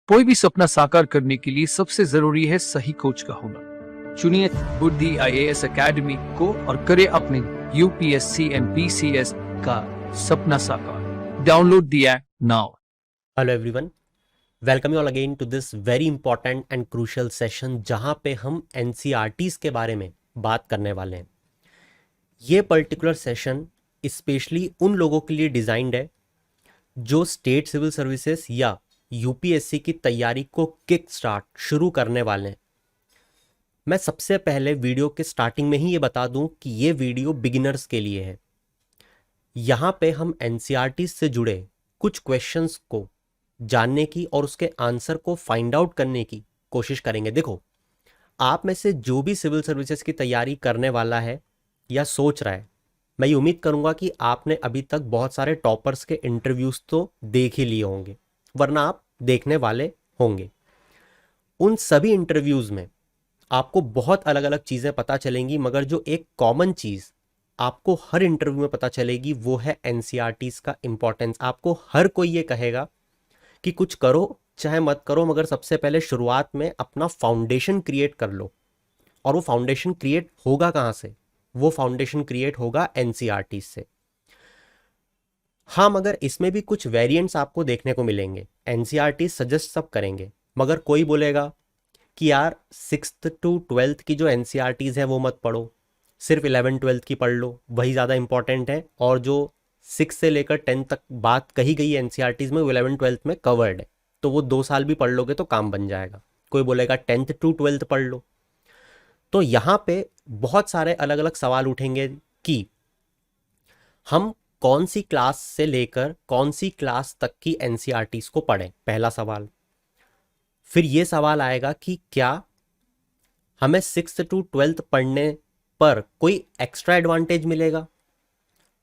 कोई भी सपना साकार करने के लिए सबसे जरूरी है सही कोच का होना। चुनिए बुद्धि IAS एकेडमी को और करे अपने UPSC MPCS का सपना साकार। Download the app now. Hello everyone, welcome you all again to this very important and crucial session जहां पे हम NCERTs के बारे में बात करने वाले हैं। ये पर्टिकुलर सेशन स्पेशली उन लोगों के लिए डिज़ाइंड है जो स्टेट सिविल सर्विसेज या UPSC की तैयारी को किक स्टार्ट शुरू करने वाले हैं। मैं सबसे पहले वीडियो के स्टार्टिंग में ही ये बता दूं कि ये वीडियो बिगिनर्स के लिए है। यहाँ पे हम NCERTs से जुड़े कुछ क्वेश्चंस को जानने की और उसके आंसर को फाइंड आउट करने की कोशिश करेंगे। देखो, आप में से जो भी सिविल सर्विसेज की तैयारी करने वाला है या सोच रहा है, मैं ये उम्मीद करूंगा कि आपने अभी तक बहुत सारे टॉपर्स के इंटरव्यूज तो देख ही लिए होंगे, वरना आप देखने वाले होंगे। उन सभी इंटरव्यूज में आपको बहुत अलग अलग चीज़ें पता चलेंगी, मगर जो एक कॉमन चीज़ आपको हर इंटरव्यू में पता चलेगी वो है NCERTs का इम्पोर्टेंस। आपको हर कोई ये कहेगा कि कुछ करो चाहे मत करो, मगर सबसे पहले शुरुआत में अपना फाउंडेशन क्रिएट कर लो। और वो फाउंडेशन क्रिएट होगा कहाँ से? वो फाउंडेशन क्रिएट होगा NCERTs से। हाँ, मगर इसमें भी कुछ वेरिएंट्स आपको देखने को मिलेंगे। NCERTs सजेस्ट सब करेंगे, मगर कोई बोलेगा कि यार 6th to 12th की जो NCERTs है वो मत पढ़ो, सिर्फ 11th 12th की पढ़ लो, वही ज़्यादा इंपॉर्टेंट है। और जो 6 से लेकर 10 तक बात कही गई है NCERTs में, वो 11th 12th में कवर्ड है, तो वो 2 साल भी पढ़ लोगे तो काम बन जाएगा। कोई बोलेगा 10th to 12th पढ़ लो। तो यहाँ पे बहुत सारे अलग अलग सवाल उठेंगे कि हम कौन सी क्लास से लेकर कौन सी क्लास तक की NCERTs को पढ़ें, पहला सवाल। फिर ये सवाल आएगा कि क्या हमें 6th to 12th पढ़ने पर कोई एक्स्ट्रा एडवांटेज मिलेगा।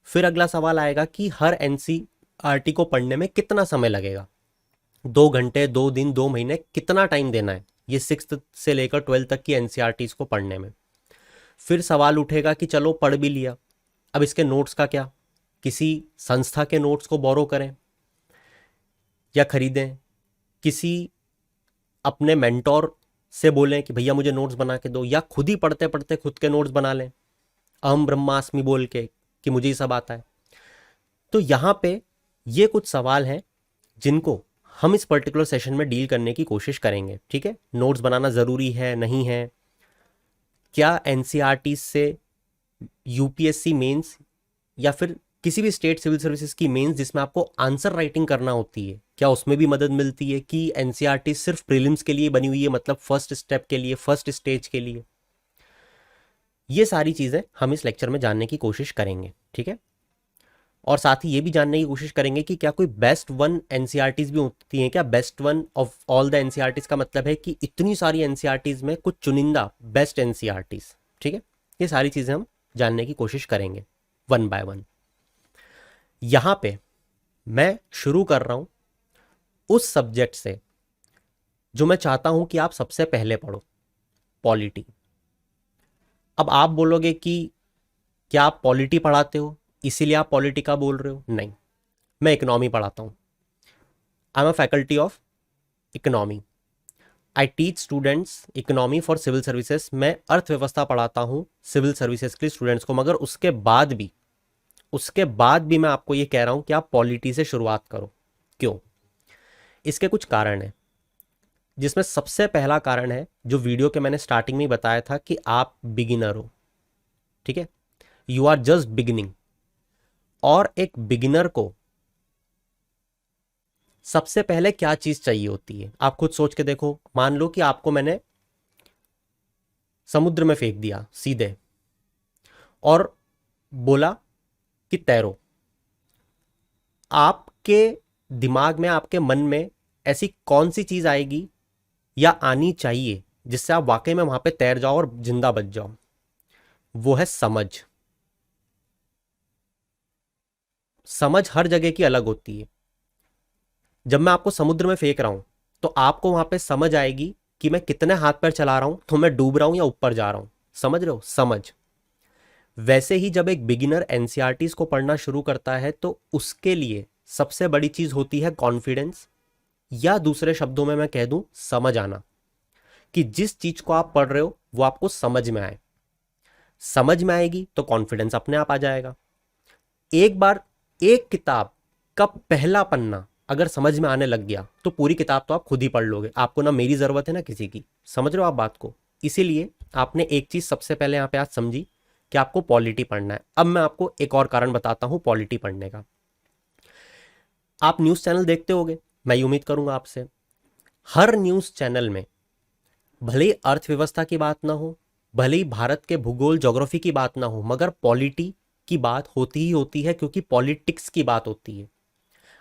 फिर अगला सवाल आएगा कि हर NCERT को पढ़ने में कितना समय लगेगा, 2 घंटे, 2 दिन, 2 महीने, कितना टाइम देना है ये 6th से लेकर 12th तक की NCERTs को पढ़ने में। फिर सवाल उठेगा कि चलो पढ़ भी लिया, अब इसके नोट्स का क्या? किसी संस्था के नोट्स को बोरो करें या खरीदें, किसी अपने मेंटोर से बोलें कि भैया मुझे नोट्स बना के दो, या खुद ही पढ़ते पढ़ते खुद के नोट्स बना लें अहम ब्रह्मास्मि बोल के कि मुझे ही सब आता है। तो यहाँ पे ये कुछ सवाल हैं जिनको हम इस पर्टिकुलर सेशन में डील करने की कोशिश करेंगे। ठीक है, नोट्स बनाना ज़रूरी है, नहीं है? क्या NCERT से UPSC मेंस या फिर किसी भी स्टेट सिविल सर्विसेज की मेंस जिसमें आपको आंसर राइटिंग करना होती है, क्या उसमें भी मदद मिलती है कि NCERT सिर्फ प्रीलिम्स के लिए बनी हुई है, मतलब फर्स्ट स्टेप के लिए, फर्स्ट स्टेज के लिए? ये सारी चीज़ें हम इस लेक्चर में जानने की कोशिश करेंगे। ठीक है, और साथ ही ये भी जानने की कोशिश करेंगे कि क्या कोई बेस्ट वन NCERTs भी होती हैं क्या? Best one of all the NCERTs का मतलब है कि इतनी सारी NCERTs में कुछ चुनिंदा बेस्ट NCERTs। ठीक है, ये सारी चीज़ें हम जानने की कोशिश करेंगे वन बाय वन। यहाँ पे मैं शुरू कर रहा हूँ उस सब्जेक्ट से जो मैं चाहता हूँ कि आप सबसे पहले पढ़ो, पॉलिटी। अब आप बोलोगे कि क्या आप पॉलिटी पढ़ाते हो इसीलिए आप पॉलिटी का बोल रहे हो? नहीं, मैं इकोनॉमी पढ़ाता हूँ। I am a faculty of economy. I teach students economy for civil services. मैं अर्थव्यवस्था पढ़ाता हूँ सिविल सर्विसेज के स्टूडेंट्स को, मगर उसके बाद भी मैं आपको ये कह रहा हूँ कि आप पॉलिटी से शुरुआत करो। क्यों? इसके कुछ कारण हैं, जिसमें सबसे पहला कारण है जो वीडियो के मैंने स्टार्टिंग में ही बताया था कि आप बिगिनर हो। ठीक है, यू आर जस्ट बिगिनिंग। और एक बिगिनर को सबसे पहले क्या चीज चाहिए होती है, आप खुद सोच के देखो। मान लो कि आपको मैंने समुद्र में फेंक दिया सीधे और बोला कि तैरो। आपके दिमाग में, आपके मन में ऐसी कौन सी चीज आएगी या आनी चाहिए जिससे आप वाकई में वहां पे तैर जाओ और जिंदा बच जाओ? वो है समझ। समझ हर जगह की अलग होती है। जब मैं आपको समुद्र में फेंक रहा हूं तो आपको वहां पे समझ आएगी कि मैं कितने हाथ पैर चला रहा हूं, तो मैं डूब रहा हूं या ऊपर जा रहा हूं। समझ रहे हो? समझ। वैसे ही जब एक बिगिनर NCERTs को पढ़ना शुरू करता है तो उसके लिए सबसे बड़ी चीज होती है कॉन्फिडेंस, या दूसरे शब्दों में मैं कह दूं समझ आना, कि जिस चीज को आप पढ़ रहे हो वो आपको समझ में आए। समझ में आएगी तो कॉन्फिडेंस अपने आप आ जाएगा। एक बार एक किताब का पहला पन्ना अगर समझ में आने लग गया तो पूरी किताब तो आप खुद ही पढ़ लोगे, आपको ना मेरी जरूरत है ना किसी की। समझ रहे हो आप बात को? इसीलिए आपने एक चीज सबसे पहले यहां पे आज समझी कि आपको पॉलिटी पढ़ना है। अब मैं आपको एक और कारण बताता हूं पॉलिटी पढ़ने का। आप न्यूज चैनल देखते होगे, मैं ये उम्मीद करूंगा आपसे। हर न्यूज चैनल में भले ही अर्थव्यवस्था की बात ना हो, भले ही भारत के भूगोल ज्योग्राफी की बात ना हो, मगर पॉलिटी की बात होती ही होती है, क्योंकि पॉलिटिक्स की बात होती है।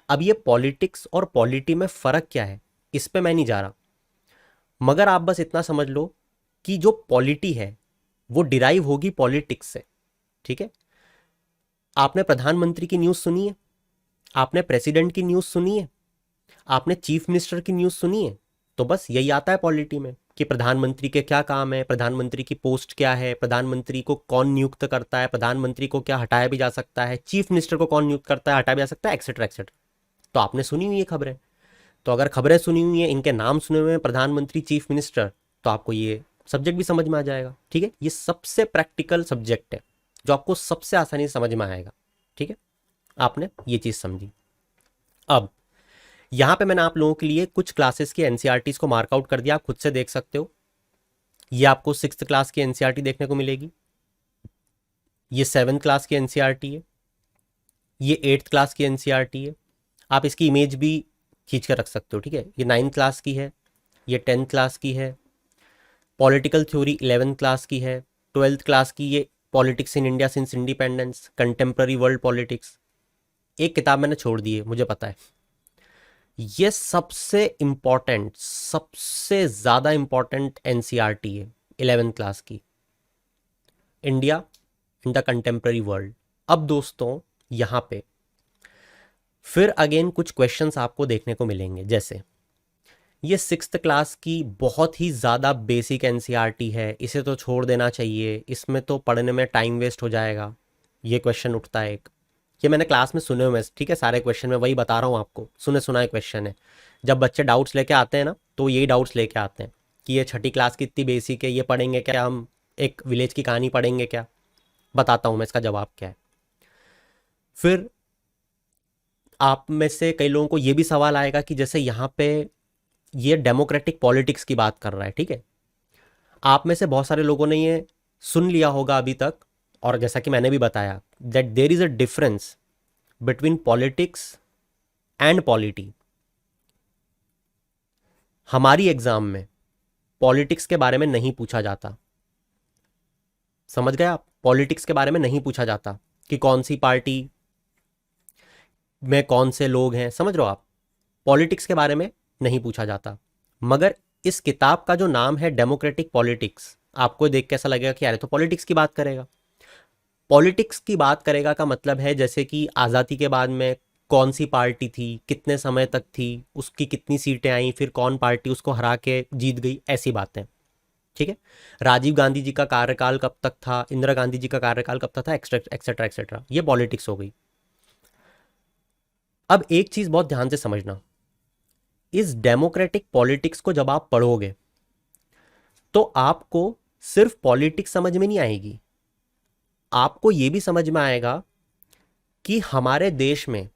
अब ये पॉलिटिक्स और पॉलिटी में फर्क क्या है इस पे मैं नहीं जा रहा, मगर आप बस इतना समझ लो कि जो पॉलिटी है वो डिराइव होगी पॉलिटिक्स से। ठीक है? आपने प्रधानमंत्री की न्यूज़ सुनी है, आपने प्रेसिडेंट की न्यूज़ सुनी है, आपने चीफ मिनिस्टर की न्यूज़ सुनी है, तो बस यही आता है पॉलिटी में कि प्रधानमंत्री के क्या काम है, प्रधानमंत्री की पोस्ट क्या है, प्रधानमंत्री को कौन नियुक्त करता है, प्रधानमंत्री को क्या हटाया भी जा सकता है, चीफ मिनिस्टर को कौन नियुक्त करता है, हटाया भी जा सकता है, एक्सेट्रा एक्सेट्रा। तो आपने सुनी हुई है खबरें। तो अगर खबरें सुनी हुई हैं, इनके नाम सुने हुए हैं, प्रधानमंत्री, चीफ मिनिस्टर, तो आपको ये सब्जेक्ट भी समझ में आ जाएगा। ठीक है? ये सबसे प्रैक्टिकल सब्जेक्ट है जो आपको सबसे आसानी से समझ में आएगा। ठीक है? आपने ये चीज समझी। अब यहां पे मैंने आप लोगों के लिए कुछ क्लासेस की एनसीईआरटीज को मार्कआउट कर दिया, आप खुद से देख सकते हो। ये आपको 6th क्लास की एनसीईआरटी देखने को मिलेगी, ये 7th क्लास की एनसीईआरटी है, ये 8th क्लास की एनसीईआरटी है। आप इसकी इमेज भी खींच कर रख सकते हो। ठीक है? ये 9th क्लास की है, ये 10th क्लास की है, पॉलिटिकल थ्योरी 11th क्लास की है, 12th क्लास की ये politics in India since independence, contemporary world politics. एक किताब मैंने छोड़ दी है, मुझे पता है। ये सबसे इंपॉर्टेंट, सबसे ज्यादा इंपॉर्टेंट एनसीईआरटी है 11th क्लास की, India in the contemporary world. अब दोस्तों यहां पे फिर अगेन कुछ क्वेश्चंस आपको देखने को मिलेंगे, जैसे ये 6th क्लास की बहुत ही ज़्यादा बेसिक एनसीईआरटी है, इसे तो छोड़ देना चाहिए, इसमें तो पढ़ने में टाइम वेस्ट हो जाएगा, ये क्वेश्चन उठता है एक। ये मैंने क्लास में सुने हुए हैं। ठीक है? सारे क्वेश्चन मैं वही बता रहा हूँ आपको, सुने सुनाए क्वेश्चन है। जब बच्चे डाउट्स लेके आते हैं ना, तो यही डाउट्स लेके आते हैं कि ये 6ठी क्लास की इतनी बेसिक है, ये पढ़ेंगे क्या हम, एक विलेज की कहानी पढ़ेंगे क्या? बताता हूँ मैं इसका जवाब क्या है। फिर आप में से कई लोगों को ये भी सवाल आएगा कि जैसे यहाँ पे ये डेमोक्रेटिक पॉलिटिक्स की बात कर रहा है। ठीक है? आप में से बहुत सारे लोगों ने ये सुन लिया होगा अभी तक, और जैसा कि मैंने भी बताया that there is a difference between politics and polity. हमारी एग्जाम में पॉलिटिक्स के बारे में नहीं पूछा जाता, समझ गए आप? पॉलिटिक्स के बारे में नहीं पूछा जाता कि कौन सी पार्टी में कौन से लोग हैं, समझ रहे हो आप? पॉलिटिक्स के बारे में नहीं पूछा जाता। मगर इस किताब का जो नाम है डेमोक्रेटिक पॉलिटिक्स, आपको देख के ऐसा लगेगा कि यार तो पॉलिटिक्स की बात करेगा। पॉलिटिक्स की बात करेगा का मतलब है जैसे कि आज़ादी के बाद में कौन सी पार्टी थी, कितने समय तक थी, उसकी कितनी सीटें आई, फिर कौन पार्टी उसको हरा के जीत गई, ऐसी बातें। ठीक है? राजीव गांधी जी का कार्यकाल कब तक था, इंदिरा गांधी जी का कार्यकाल कब तक था, एक्सेट्रा एक्सेट्रा, ये पॉलिटिक्स हो गई। अब एक चीज बहुत ध्यान से समझना, इस डेमोक्रेटिक पॉलिटिक्स को जब आप पढ़ोगे तो आपको सिर्फ पॉलिटिक्स समझ में नहीं आएगी, आपको यह भी समझ में आएगा कि हमारे देश में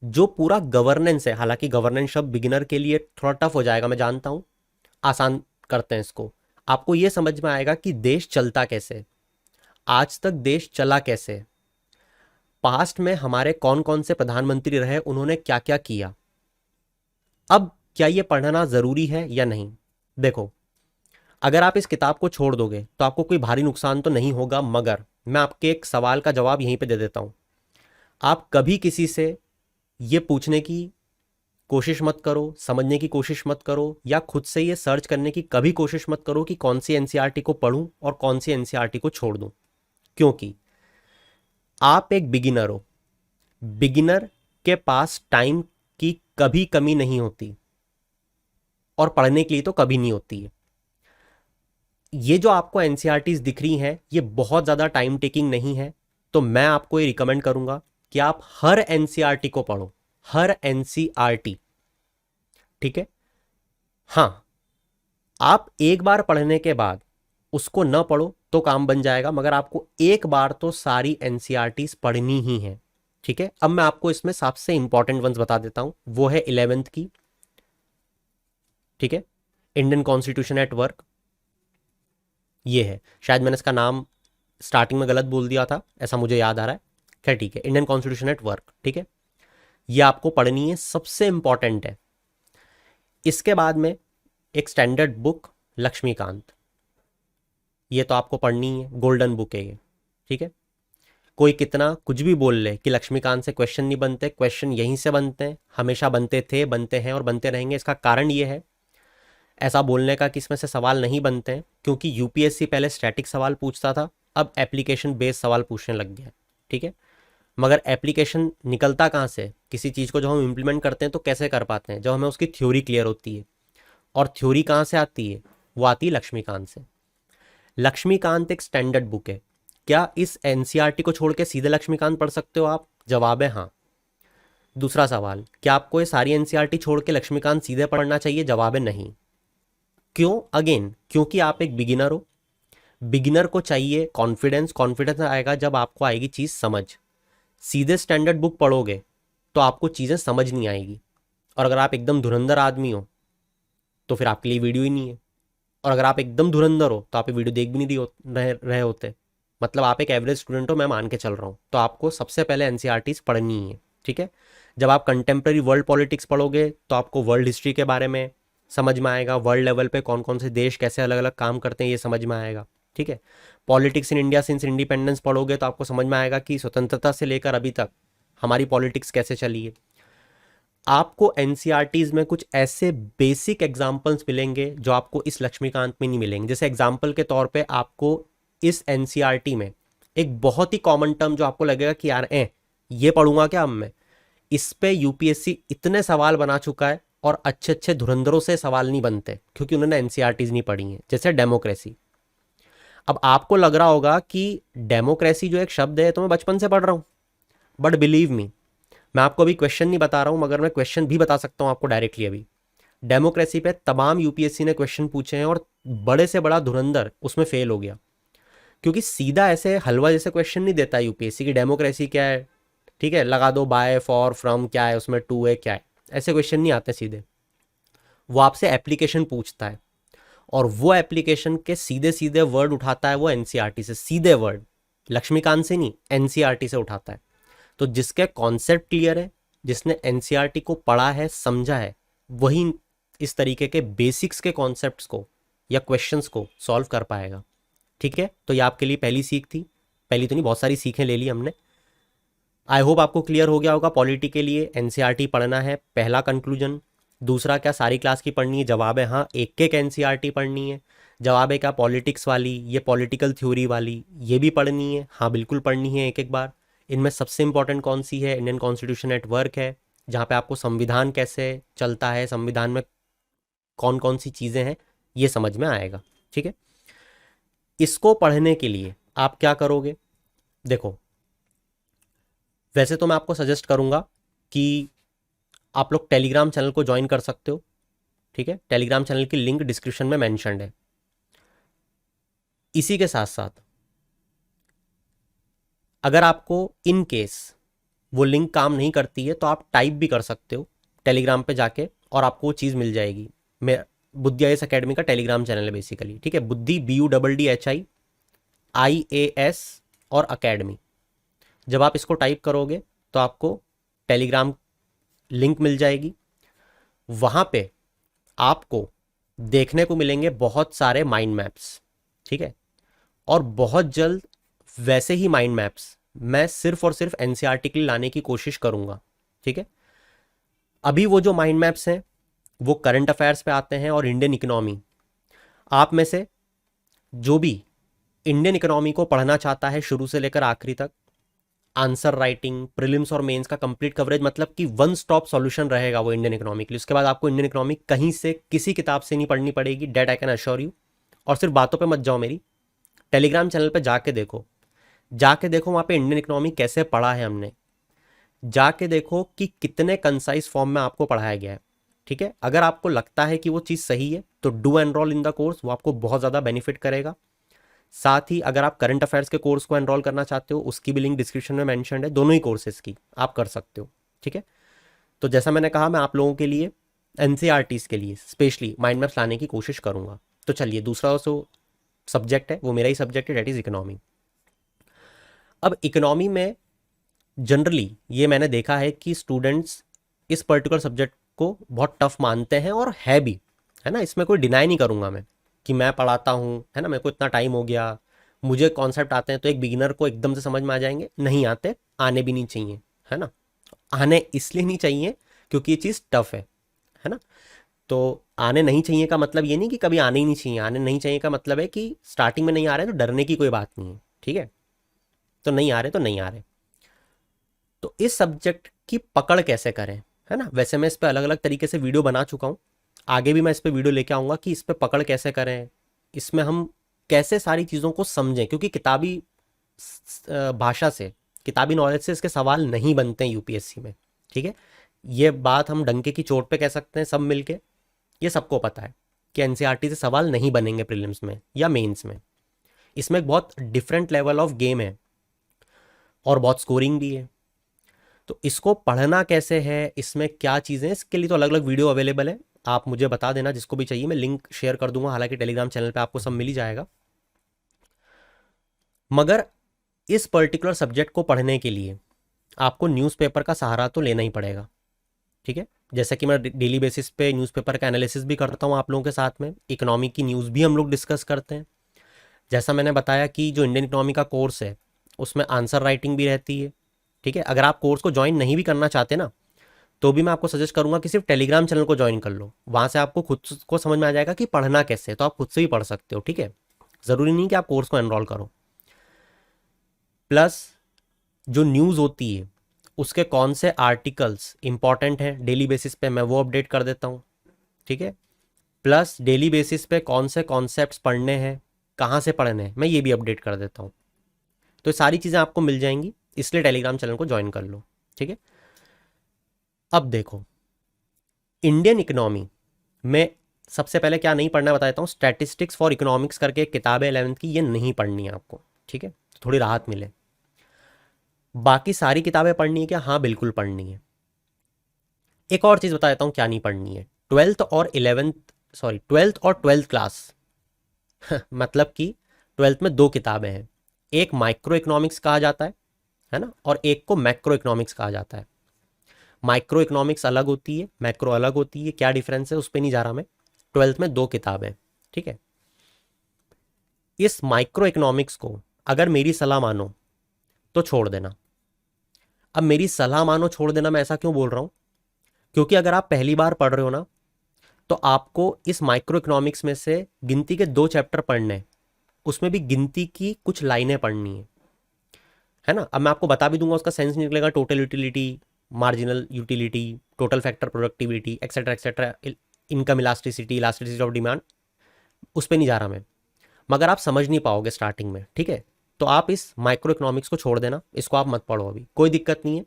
जो पूरा गवर्नेंस है, हालांकि गवर्नेंस शब्द बिगिनर के लिए थोड़ा टफ हो जाएगा, मैं जानता हूं, आसान करते हैं इसको। आपको यह समझ में आएगा कि देश चलता कैसे, आज तक देश चला कैसे, पास्ट में हमारे कौन कौन से प्रधानमंत्री रहे, उन्होंने क्या क्या किया। अब क्या यह पढ़ना जरूरी है या नहीं? देखो, अगर आप इस किताब को छोड़ दोगे तो आपको कोई भारी नुकसान तो नहीं होगा, मगर मैं आपके एक सवाल का जवाब यहीं पे दे देता हूं। आप कभी किसी से ये पूछने की कोशिश मत करो, समझने की कोशिश मत करो, या खुद से ये सर्च करने की कभी कोशिश मत करो कि कौन सी एनसीईआरटी को पढ़ूं और कौन सी एनसीईआरटी को छोड़ दूं, क्योंकि आप एक बिगिनर हो। बिगिनर के पास टाइम की कभी कमी नहीं होती, और पढ़ने के लिए तो कभी नहीं होती है। ये जो आपको एनसीईआरटीज दिख रही हैं, ये बहुत ज़्यादा टाइम टेकिंग नहीं है, तो मैं आपको ये रिकमेंड करूंगा कि आप हर एनसीईआरटी को पढ़ो, हर एनसीईआरटी। ठीक है। हाँ, आप एक बार पढ़ने के बाद उसको न पढ़ो तो काम बन जाएगा, मगर आपको एक बार तो सारी एनसीईआरटीज पढ़नी ही है। ठीक है, अब मैं आपको इसमें सबसे इंपॉर्टेंट वंस बता देता हूं, वो है 11th की। ठीक है, इंडियन कॉन्स्टिट्यूशन एट वर्क, ये है। शायद मैंने इसका नाम स्टार्टिंग में गलत बोल दिया था, ऐसा मुझे याद आ रहा है। खैर ठीक है, इंडियन कॉन्स्टिट्यूशन एट वर्क। ठीक है, ये आपको पढ़नी है, सबसे इंपॉर्टेंट है। इसके बाद में एक स्टैंडर्ड बुक लक्ष्मीकांत, ये तो आपको पढ़नी है, गोल्डन बुक है ये। ठीक है, कोई कितना कुछ भी बोल ले कि लक्ष्मीकांत से क्वेश्चन नहीं बनते, क्वेश्चन यहीं से बनते हैं, हमेशा बनते थे, बनते हैं और बनते रहेंगे। इसका कारण ये है ऐसा बोलने का कि इसमें से सवाल नहीं बनते हैं, क्योंकि यूपीएससी पहले स्टैटिक सवाल पूछता था, अब एप्लीकेशन बेस्ड सवाल पूछने लग गया। ठीक है, मगर एप्लीकेशन निकलता कहाँ से? किसी चीज़ को जब हम इम्प्लीमेंट करते हैं तो कैसे कर पाते हैं? जब हमें उसकी थ्योरी क्लियर होती है। और थ्योरी कहाँ से आती है? वो आती है लक्ष्मीकांत से। लक्ष्मीकांत एक स्टैंडर्ड बुक है। क्या इस एनसीईआरटी को छोड़ के सीधे लक्ष्मीकांत पढ़ सकते हो आप? जवाब है हाँ। दूसरा सवाल, क्या आपको ये सारी एनसीईआरटी छोड़ के लक्ष्मीकांत सीधे पढ़ना चाहिए? जवाब है नहीं। क्यों? अगेन, क्योंकि आप एक बिगिनर हो। बिगिनर को चाहिए कॉन्फिडेंस। कॉन्फिडेंस आएगा जब आपको आएगी चीज़ समझ। सीधे स्टैंडर्ड बुक पढ़ोगे तो आपको चीज़ें समझ नहीं आएगी, और अगर आप एकदम धुरंधर आदमी हो तो फिर आपके लिए वीडियो ही नहीं है। और अगर आप एकदम धुरंधर हो तो आप ये वीडियो देख भी नहीं रहे होते। मतलब आप एक एवरेज स्टूडेंट हो, मैं मान के चल रहा हूँ, तो आपको सबसे पहले एनसीईआरटीज पढ़नी है। ठीक है, जब आप कंटेम्प्रेरी वर्ल्ड पॉलिटिक्स पढ़ोगे तो आपको वर्ल्ड हिस्ट्री के बारे में समझ में आएगा, वर्ल्ड लेवल पे कौन कौन से देश कैसे अलग अलग काम करते हैं ये समझ में आएगा। ठीक है, politics in India since independence पढ़ोगे तो आपको समझ में आएगा कि स्वतंत्रता से लेकर अभी तक हमारी पॉलिटिक्स कैसे चली है। आपको एनसीईआरटीज में कुछ ऐसे बेसिक एग्जाम्पल्स मिलेंगे जो आपको इस लक्ष्मीकांत में नहीं मिलेंगे। जैसे एग्जाम्पल के तौर पे आपको इस एनसीईआरटी में एक बहुत ही कॉमन टर्म जो आपको लगेगा कि यार ये पढ़ूंगा क्या अब मैं, इस पे यूपीएससी इतने सवाल बना चुका है और अच्छे अच्छे धुरंधरों से सवाल नहीं बनते क्योंकि उन्होंने एनसीईआरटीज नहीं पढ़ी हैं। जैसे डेमोक्रेसी। अब आपको लग रहा होगा कि डेमोक्रेसी जो एक शब्द है तो मैं बचपन से पढ़ रहा हूँ, बट बिलीव मी, मैं आपको अभी क्वेश्चन नहीं बता रहा हूँ, मगर मैं क्वेश्चन भी बता सकता हूँ आपको डायरेक्टली। अभी डेमोक्रेसी पे तमाम यूपीएससी ने क्वेश्चन पूछे हैं और बड़े से बड़ा धुरंधर उसमें फेल हो गया, क्योंकि सीधा ऐसे हलवा जैसे क्वेश्चन नहीं देता यूपीएससी की डेमोक्रेसी क्या है, ठीक है लगा दो, बाय, फॉर, फ्रॉम क्या है, उसमें टू है क्या है, ऐसे क्वेश्चन नहीं आते सीधे। वो आपसे एप्लीकेशन पूछता है और वो एप्लीकेशन के सीधे सीधे वर्ड उठाता है वो एनसीईआरटी से, सीधे वर्ड, लक्ष्मीकांत से नहीं, एनसीईआरटी से उठाता है। तो जिसके कॉन्सेप्ट क्लियर है, जिसने एनसीईआरटी को पढ़ा है, समझा है, वही इस तरीके के बेसिक्स के कॉन्सेप्ट्स को या क्वेश्चंस को सॉल्व कर पाएगा। ठीक है, तो ये आपके लिए पहली सीख थी। पहली तो नहीं, बहुत सारी सीखें ले ली हमने। आई होप आपको क्लियर हो गया होगा। पॉलिटी के लिए एनसीईआरटी पढ़ना है, पहला कंक्लूजन। दूसरा, क्या सारी क्लास की पढ़नी है? जवाब है हाँ, एक एक एनसीईआरटी पढ़नी है। जवाब है क्या पॉलिटिक्स वाली, ये पॉलिटिकल थ्योरी वाली, ये भी पढ़नी है? हाँ बिल्कुल पढ़नी है, एक एक बार। इनमें सबसे इंपॉर्टेंट कौन सी है? इंडियन कॉन्स्टिट्यूशन एट वर्क है, जहाँ पे आपको संविधान कैसे चलता है, संविधान में कौन कौन सी चीज़ें हैं, ये समझ में आएगा। ठीक है, इसको पढ़ने के लिए आप क्या करोगे? देखो, वैसे तो मैं आपको सजेस्ट करूंगा कि आप लोग टेलीग्राम चैनल को ज्वाइन कर सकते हो। ठीक है, टेलीग्राम चैनल की लिंक डिस्क्रिप्शन में मेंशन्ड है। इसी के साथ साथ अगर आपको इन केस वो लिंक काम नहीं करती है तो आप टाइप भी कर सकते हो टेलीग्राम पे जाके और आपको वो चीज़ मिल जाएगी। मैं बुद्धि आईएएस अकेडमी का टेलीग्राम चैनल है बेसिकली। ठीक है, बुद्धि BUDDHIIAS और अकेडमी। जब आप इसको टाइप करोगे तो आपको टेलीग्राम लिंक मिल जाएगी। वहाँ पे आपको देखने को मिलेंगे बहुत सारे माइंड मैप्स। ठीक है, और बहुत जल्द वैसे ही माइंड मैप्स मैं सिर्फ और सिर्फ एनसीईआरटी के लिए लाने की कोशिश करूँगा। ठीक है, अभी वो जो माइंड मैप्स हैं वो करंट अफेयर्स पे आते हैं और इंडियन इकोनॉमी। आप में से जो भी इंडियन इकोनॉमी को पढ़ना चाहता है शुरू से लेकर आखिरी तक, आंसर राइटिंग, प्रीलिम्स और मेंस का कंप्लीट कवरेज, मतलब कि वन स्टॉप सॉल्यूशन रहेगा वो इंडियन इकोनॉमी के लिए। उसके बाद आपको इंडियन इकोनॉमी कहीं से किसी किताब से नहीं पढ़नी पड़ेगी, that I can assure you. और सिर्फ बातों पे मत जाओ, मेरी टेलीग्राम चैनल पे जाके देखो, वहाँ पे इंडियन इकोनॉमी कैसे पढ़ा है हमने। जाके देखो कि कितने कंसाइज फॉर्म में आपको पढ़ाया गया है। ठीक है। अगर आपको लगता है कि वो चीज़ सही है तो do enrol in the course, वो आपको बहुत ज़्यादा बेनिफिट करेगा। साथ ही अगर आप करंट अफेयर्स के कोर्स को एनरोल करना चाहते हो, उसकी भी लिंक डिस्क्रिप्शन में मेंशन्ड है, दोनों ही कोर्सेज की आप कर सकते हो। ठीक है, तो जैसा मैंने कहा, मैं आप लोगों के लिए एनसीईआरटीज़ के लिए स्पेशली माइंड मैप्स लाने की कोशिश करूंगा। तो चलिए, दूसरा जो सब्जेक्ट है वो मेरा ही सब्जेक्ट है, डेट इज़ इकोनॉमी। अब इकोनॉमी में जनरली ये मैंने देखा है कि स्टूडेंट्स इस पर्टिकुलर सब्जेक्ट को बहुत टफ मानते हैं, और है भी, है ना। इसमें कोई डिनाई नहीं करूंगा मैं कि मैं पढ़ाता हूँ, है ना, मेरे को इतना टाइम हो गया, मुझे कॉन्सेप्ट आते हैं तो एक बिगिनर को एकदम से समझ में आ जाएंगे, नहीं आते, आने भी नहीं चाहिए, है ना। आने इसलिए नहीं चाहिए क्योंकि ये चीज़ टफ है ना। तो आने नहीं चाहिए का मतलब ये नहीं कि कभी आने ही नहीं चाहिए, आने नहीं चाहिए का मतलब है कि स्टार्टिंग में नहीं आ रहे तो डरने की कोई बात नहीं है। ठीक है, तो नहीं आ रहे तो नहीं आ रहे। तो इस सब्जेक्ट की पकड़ कैसे करें, है ना। वैसे मैं इस पर अलग अलग तरीके से वीडियो बना चुका हूँ, आगे भी मैं इस पर वीडियो लेके आऊँगा कि इस पर पकड़ कैसे करें, इसमें हम कैसे सारी चीज़ों को समझें, क्योंकि किताबी भाषा से, किताबी नॉलेज से इसके सवाल नहीं बनते हैं यूपीएससी में। ठीक है, ये बात हम डंके की चोट पे कह सकते हैं सब मिलके, ये सबको पता है कि एनसीईआरटी से सवाल नहीं बनेंगे प्रीलिम्स में या मेंस में। इसमें एक बहुत डिफरेंट लेवल ऑफ गेम है और बहुत स्कोरिंग भी है। तो इसको पढ़ना कैसे है, इसमें क्या चीज़ें, इसके लिए तो अलग अलग वीडियो अवेलेबल है, आप मुझे बता देना जिसको भी चाहिए, मैं लिंक शेयर कर दूंगा, हालांकि टेलीग्राम चैनल पे आपको सब मिल ही जाएगा। मगर इस पर्टिकुलर सब्जेक्ट को पढ़ने के लिए आपको न्यूज़पेपर का सहारा तो लेना ही पड़ेगा। ठीक है, जैसा कि मैं डेली बेसिस पे न्यूज़पेपर का एनालिसिस भी करता हूँ आप लोगों के साथ में, इकोनॉमी की न्यूज़ भी हम लोग डिस्कस करते हैं। जैसा मैंने बताया कि जो इंडियन इकोनॉमी का कोर्स है उसमें आंसर राइटिंग भी रहती है। ठीक है, अगर आप कोर्स को ज्वाइन नहीं भी करना चाहते ना, तो भी मैं आपको सजेस्ट करूंगा कि सिर्फ टेलीग्राम चैनल को ज्वाइन कर लो, वहाँ से आपको खुद को समझ में आ जाएगा कि पढ़ना कैसे है, तो आप खुद से भी पढ़ सकते हो। ठीक है, ज़रूरी नहीं कि आप कोर्स को एनरोल करो। प्लस जो न्यूज़ होती है उसके कौन से आर्टिकल्स इंपॉर्टेंट हैं डेली बेसिस पे, मैं वो अपडेट कर देता हूँ। ठीक है, प्लस डेली बेसिस पे कौन से कॉन्सेप्ट्स पढ़ने हैं, कहाँ से पढ़ने हैं, मैं ये भी अपडेट कर देता हूँ। तो ये सारी चीज़ें आपको मिल जाएंगी, इसलिए टेलीग्राम चैनल को ज्वाइन कर लो। ठीक है, अब देखो, इंडियन इकोनॉमी में सबसे पहले क्या नहीं पढ़ना बता देता हूँ। स्टैटिस्टिक्स फॉर इकोनॉमिक्स करके एक किताब है 11th की, ये नहीं पढ़नी है आपको। ठीक है, थोड़ी राहत मिले। बाकी सारी किताबें पढ़नी है क्या? हाँ, बिल्कुल पढ़नी है। एक और चीज़ बता देता हूँ क्या नहीं पढ़नी है। 12th और 12th क्लास मतलब कि 12th में दो किताबें हैं, एक माइक्रो इकोनॉमिक्स कहा जाता है ना, और एक को मैक्रो इकोनॉमिक्स कहा जाता है। माइक्रो इकोनॉमिक्स अलग होती है, मैक्रो अलग होती है, क्या डिफरेंस है उस पर नहीं जा रहा मैं। 12th में दो किताबें, ठीक है। इस माइक्रो इकोनॉमिक्स को अगर मेरी सलाह मानो तो छोड़ देना। अब मेरी सलाह मानो छोड़ देना, मैं ऐसा क्यों बोल रहा हूँ, क्योंकि अगर आप पहली बार पढ़ रहे हो ना, तो आपको इस माइक्रो इकोनॉमिक्स में से गिनती के 2 चैप्टर पढ़ने हैं, उसमें भी गिनती की कुछ लाइनें पढ़नी है ना। अब मैं आपको बता भी दूंगा, उसका सेंस निकलेगा, total utility, marginal utility, total factor productivity, etcetera etcetera, income elasticity, elasticity of demand, उस पर नहीं जा रहा मैं, मगर आप समझ नहीं पाओगे स्टार्टिंग में। ठीक है, तो आप इस माइक्रो इकोनॉमिक्स को छोड़ देना, इसको आप मत पढ़ो अभी, कोई दिक्कत नहीं है,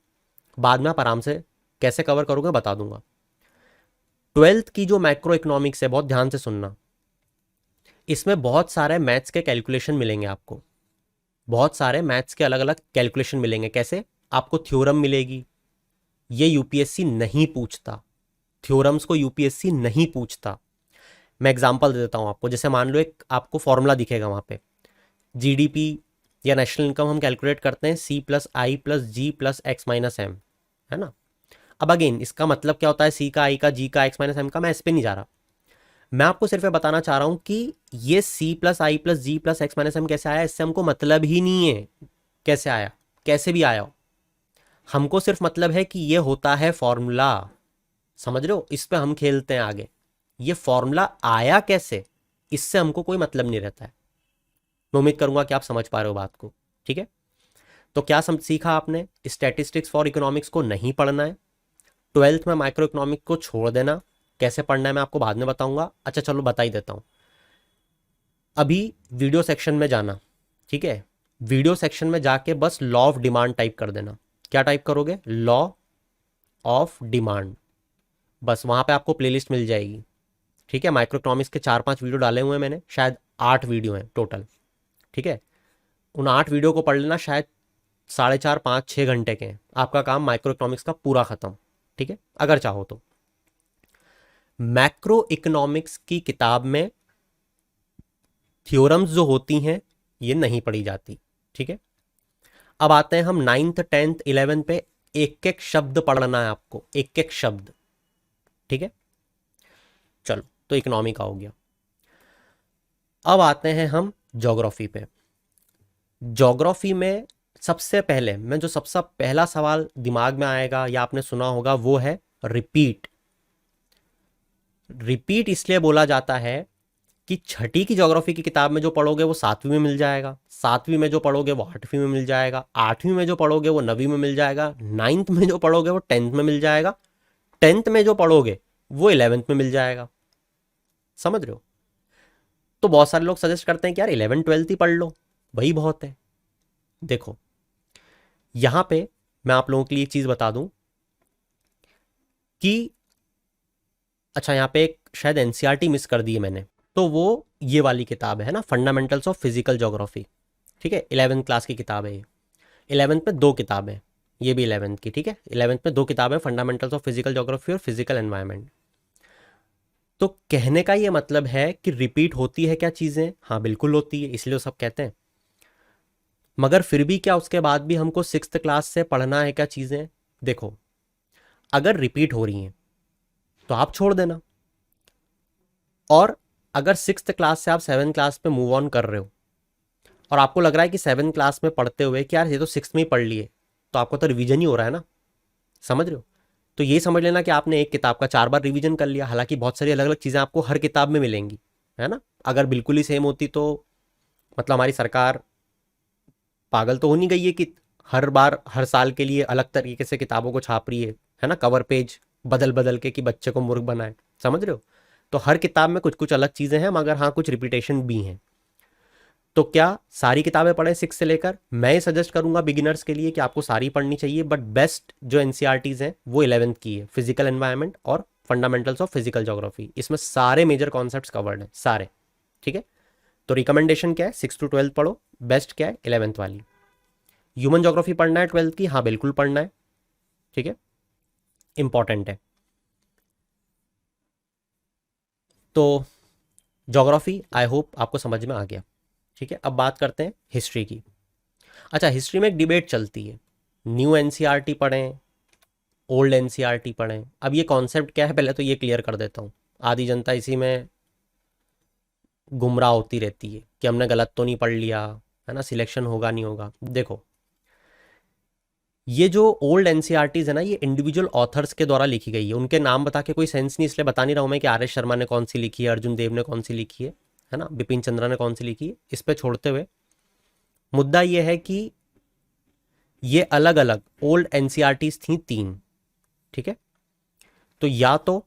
बाद में आप आराम से कैसे कवर करोगे बता दूंगा। 12th की जो मैक्रो इकोनॉमिक्स है, बहुत ध्यान से सुनना, इसमें बहुत सारे मैथ्स के कैलकुलेशन मिलेंगे आपको, बहुत सारे मैथ्स के अलग अलग कैलकुलेशन मिलेंगे। कैसे? आपको थ्योरम मिलेगी, ये यूपीएससी नहीं पूछता, थ्योरम्स को यूपीएससी नहीं पूछता। मैं एग्जांपल दे देता हूँ आपको, जैसे मान लो एक आपको फॉर्मूला दिखेगा वहाँ पे, जीडीपी या नेशनल इनकम हम कैलकुलेट करते हैं C+I+G+X-M, है ना। अब अगेन इसका मतलब क्या होता है, सी का, आई का, जी का, X-M का, मैं इस पर नहीं जा रहा, मैं आपको सिर्फ ये बताना चाह रहा हूँ कि ये C+I+G+X-M कैसे आया, इससे हमको मतलब ही नहीं है कैसे आया, कैसे भी आया हो, हमको सिर्फ मतलब है कि ये होता है फॉर्मूला, समझ रहे हो, इस पे हम खेलते हैं आगे। ये फॉर्मूला आया कैसे, इससे हमको कोई मतलब नहीं रहता है। मैं उम्मीद करूंगा कि आप समझ पा रहे हो बात को। ठीक है, तो क्या सीखा आपने, स्टैटिस्टिक्स फॉर इकोनॉमिक्स को नहीं पढ़ना है, 12th में माइक्रो इकोनॉमिक्स को छोड़ देना, कैसे पढ़ना है मैं आपको बाद में बताऊंगा। अच्छा चलो बता ही देता हूं, अभी वीडियो सेक्शन में जाना, ठीक है, वीडियो सेक्शन में जाके बस लॉ ऑफ डिमांड टाइप कर देना। क्या टाइप करोगे? Law of demand. बस वहाँ पे आपको प्लेलिस्ट मिल जाएगी। ठीक है, माइक्रोइकोनॉमिक्स के 4-5 वीडियो डाले हुए हैं मैंने, शायद 8 वीडियो हैं टोटल। ठीक है, उन 8 वीडियो को पढ़ लेना, शायद 4.5-5-6 घंटे के हैं, आपका काम माइक्रो इकोनॉमिक्स का पूरा खत्म। ठीक है, अगर चाहो तो। मैक्रो इकोनॉमिक्स की किताब में थ्योरम्स जो होती हैं ये नहीं पढ़ी जाती। ठीक है, अब आते हैं हम 9th 10th 11th पे। एक एक शब्द पढ़ना है आपको, एक एक शब्द। ठीक है, चलो, तो इकोनॉमी का हो गया। अब आते हैं हम ज्योग्राफी पे। ज्योग्राफी में सबसे पहले मैं जो सबसे पहला सवाल दिमाग में आएगा या आपने सुना होगा वो है रिपीट। रिपीट इसलिए बोला जाता है कि छठी की ज्योग्राफी की किताब में जो पढ़ोगे वो 7वीं में मिल जाएगा, 7वीं में जो पढ़ोगे वो 8वीं में मिल जाएगा, 8वीं में जो पढ़ोगे वो 9वीं में मिल जाएगा, 9th में जो पढ़ोगे वो 10th में मिल जाएगा, 10th में जो पढ़ोगे वो 11th में मिल जाएगा। समझ रहे हो? तो बहुत सारे लोग सजेस्ट करते हैं कि यार 11th 12th ही पढ़ लो, वही बहुत है। देखो, यहां पे मैं आप लोगों के लिए एक चीज बता दूं कि अच्छा, यहाँ पे एक शायद एनसीईआरटी मिस कर दी है मैंने, तो वो ये वाली किताब है ना, फंडामेंटल्स ऑफ फिजिकल ज्योग्राफी। ठीक है, 11th क्लास की किताब है ये। 11th में 2 किताबें, ये भी 11th की। ठीक है, 11th में 2 किताबें, फंडामेंटल्स ऑफ फिजिकल ज्योग्राफी और फिजिकल एनवायरनमेंट। तो कहने का ये मतलब है कि रिपीट होती है क्या चीज़ें? हाँ बिल्कुल होती है, इसलिए वो सब कहते हैं। मगर फिर भी क्या उसके बाद भी हमको 6th क्लास से पढ़ना है क्या चीज़ें? देखो, अगर रिपीट हो रही हैं तो आप छोड़ देना, और अगर 6th क्लास से आप 7th क्लास पे मूव ऑन कर रहे हो और आपको लग रहा है कि 7th क्लास में पढ़ते हुए कि यार ये तो 6th में ही पढ़ लिए, तो आपको तो रिवीजन ही हो रहा है ना। समझ रहे हो? तो ये समझ लेना कि आपने एक किताब का 4 बार रिवीजन कर लिया। हालांकि बहुत सारी अलग अलग चीज़ें आपको हर किताब में मिलेंगी, है ना। अगर बिल्कुल ही सेम होती तो मतलब हमारी सरकार पागल तो हो नहीं गई है कि हर बार हर साल के लिए अलग तरीके से किताबों को छाप रही है ना, कवर पेज बदल बदल के कि बच्चे को मूर्ख बनाए। समझ रहे हो? तो हर किताब में कुछ कुछ अलग चीज़ें हैं, मगर हाँ कुछ रिपीटेशन भी हैं। तो क्या सारी किताबें पढ़ें 6 से लेकर? मैं सजेस्ट करूंगा बिगिनर्स के लिए कि आपको सारी पढ़नी चाहिए, बट बेस्ट जो एनसीईआरटीज हैं वो 11th की है, फिजिकल एनवायरनमेंट और फंडामेंटल्स ऑफ फिजिकल ज्योग्राफी। इसमें सारे मेजर कॉन्सेप्ट्स कवर्ड हैं, सारे। ठीक है, तो रिकमेंडेशन क्या है? 6 to 12 पढ़ो। बेस्ट क्या है? 11th वाली। ह्यूमन ज्योग्राफी पढ़ना है 12th की? हाँ बिल्कुल पढ़ना है। ठीक है, इंपॉर्टेंट है। तो ज्योग्राफी आई होप आपको समझ में आ गया। ठीक है, अब बात करते हैं हिस्ट्री की। अच्छा, हिस्ट्री में एक डिबेट चलती है, न्यू एनसीईआरटी पढ़ें, ओल्ड एनसीईआरटी पढ़ें। अब ये कॉन्सेप्ट क्या है पहले तो ये क्लियर कर देता हूँ। आधी जनता इसी में गुमराह होती रहती है कि हमने गलत तो नहीं पढ़ लिया, है ना, सिलेक्शन होगा नहीं होगा। देखो, ये जो ओल्ड एनसीईआरटीज है ना, ये इंडिविजुअल ऑथर्स के द्वारा लिखी गई है। उनके नाम बता के कोई सेंस नहीं, इसलिए बता नहीं रहा हूँ मैं कि आर एस शर्मा ने कौन सी लिखी है, अर्जुन देव ने कौन सी लिखी है ना, बिपिन चंद्रा ने कौन सी लिखी है। इस पे छोड़ते हुए मुद्दा ये है कि ये अलग अलग ओल्ड एनसीईआरटीज थी 3। ठीक है, तो या तो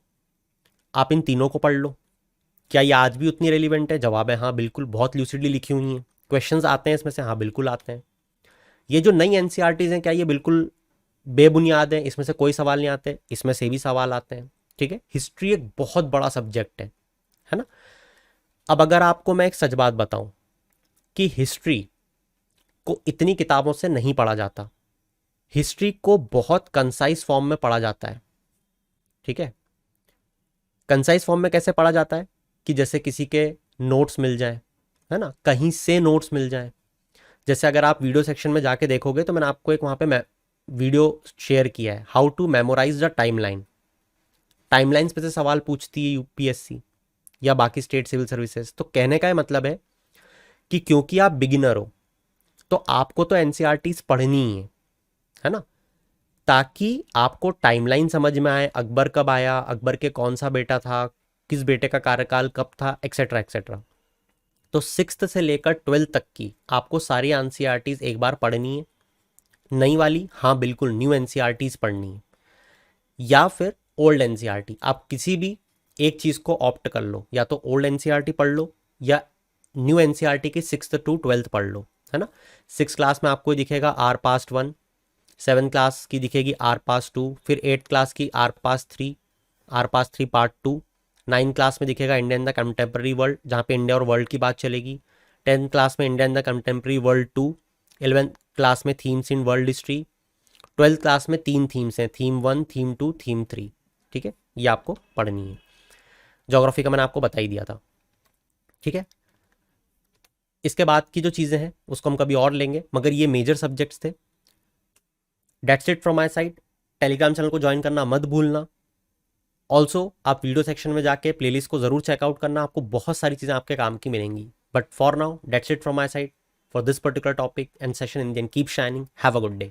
आप इन तीनों को पढ़ लो। क्या ये आज भी उतनी रेलिवेंट है? जवाब है हाँ बिल्कुल, बहुत लूसिडली लिखी हुई हैं। क्वेश्चंस आते हैं इसमें से? हाँ बिल्कुल आते हैं। ये जो नई एनसीईआरटीज हैं क्या ये बिल्कुल बेबुनियाद है, इसमें से कोई सवाल नहीं आते? इसमें से भी सवाल आते हैं। ठीक है, हिस्ट्री एक बहुत बड़ा सब्जेक्ट है ना। अब अगर आपको मैं एक सच बात बताऊं कि हिस्ट्री को इतनी किताबों से नहीं पढ़ा जाता, हिस्ट्री को बहुत कंसाइज फॉर्म में पढ़ा जाता है। ठीक है, कंसाइज फॉर्म में कैसे पढ़ा जाता है कि जैसे किसी के नोट्स मिल जाए, है ना, कहीं से नोट्स मिल जाए। जैसे अगर आप वीडियो सेक्शन में जाके देखोगे तो मैंने आपको एक वहाँ पे वीडियो शेयर किया है, how to memorise the timeline. Timelines पे से सवाल पूछती है यूपीएससी या बाकी स्टेट सिविल सर्विसेज। तो कहने का ये मतलब है कि क्योंकि आप बिगिनर हो तो आपको तो एनसीईआरटीज पढ़नी ही है ना, ताकि आपको टाइमलाइन समझ में आए, अकबर कब आया, अकबर के कौन सा बेटा था, किस बेटे का कार्यकाल कब था, एक्सेट्रा एक्सेट्रा। तो 6th से लेकर 12th तक की आपको सारी एनसीईआरटीज एक बार पढ़नी है। नई वाली हाँ बिल्कुल न्यू एनसीईआरटीज पढ़नी है, या फिर ओल्ड एनसीईआरटी। आप किसी भी एक चीज़ को ऑप्ट कर लो, या तो ओल्ड एनसीईआरटी पढ़ लो या न्यू एनसीईआरटी की 6th to 12th पढ़ लो, है ना। 6th क्लास में आपको दिखेगा आर पास्ट 1, 7th क्लास की दिखेगी आर पास 2, फिर 8th क्लास की our pasts 3, our pasts 3 part 2। 9th class में दिखेगा India in the contemporary world, जहाँ पे इंडिया और वर्ल्ड की बात चलेगी। 10th क्लास में India in the contemporary world 2। 11th class में themes in world history. 12th class में 3 थीम्स हैं, थीम 1, थीम 2, थीम 3। ठीक है, ये आपको पढ़नी है। ज्योग्राफी का मैंने आपको बता ही दिया था। ठीक है, इसके बाद की जो चीज़ें हैं उसको हम कभी और लेंगे, मगर ये मेजर सब्जेक्ट्स थे। That's it from my side. Telegram channel को ज्वाइन करना मत भूलना। ऑल्सो आप वीडियो सेक्शन में जाके प्लेलिस्ट को ज़रूर चेकआउट करना, आपको बहुत सारी चीज़ें आपके काम की मिलेंगी। But for now that's it from my side for this particular topic and session. Indian keep shining, have a good day.